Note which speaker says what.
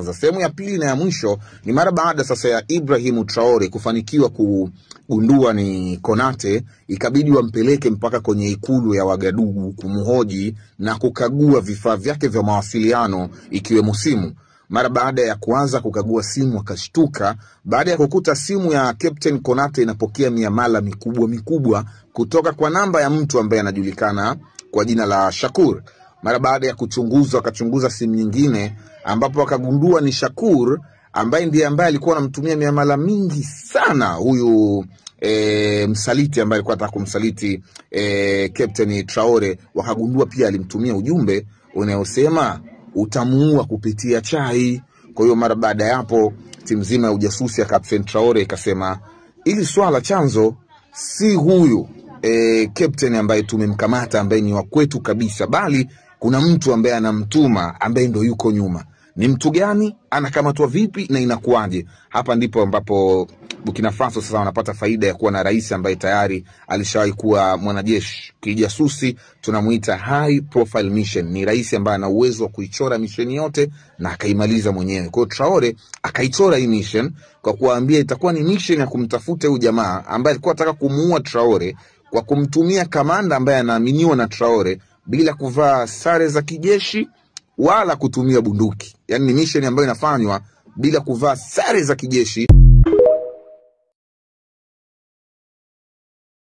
Speaker 1: Sehemu ya pili na ya mwisho ni mara baada sasa ya Ibrahim Traore kufanikiwa kugundua ni Konate, ikabidi wampeleke mpaka kwenye ikulu ya Wagadugu kumhoji na kukagua vifaa vyake vya mawasiliano ikiwemo simu. Mara baada ya kuanza kukagua simu akashtuka baada ya kukuta simu ya Captain Konate inapokea miamala mikubwa kutoka kwa namba ya mtu ambaye anajulikana kwa jina la Shakur. Mara baada ya akachunguza simu nyingine ambapo akagundua ni Shakur ambaye ndiye ambaye alikuwa anamtumia miamala mingi sana huyu msaliti ambaye alikuwa anataka kumsaliti Captain Traore. Wakagundua pia alimtumia ujumbe unaosema utamuua kupitia chai. Kwa hiyo mara baada ya hapo timu nzima ya ujasusi ya Captain Traore ikasema ili swala chanzo si huyu Captain ambaye tumemkamata ambaye ni wa kwetu kabisa, bali kuna mtu ambaye anamtuma ambaye ndo yuko nyuma. Ni mtu gani? Anakamatwa vipi na inakuaje? Hapa ndipo ambapo Burkina Faso sasa wanapata faida ya kuwa na rais ambaye tayari alishawahi kuwa mwanajeshi. Kijasusi tunamuita high profile mission. Ni rais ambaye ana uwezo wa kuichora mission yote na akaimaliza mwenyewe. Kwa hiyo Traore akaichora hii mission kwa kuambia itakuwa ni mission ya kumtafuta huyu jamaa ambaye alikuwa anataka kumuua Traore kwa kumtumia kamanda ambaye anaaminiwa na Traore bila kuvaa sare za kijeshi wala kutumia bunduki. Yaani ni mission ambayo inafanywa bila kuvaa sare za kijeshi.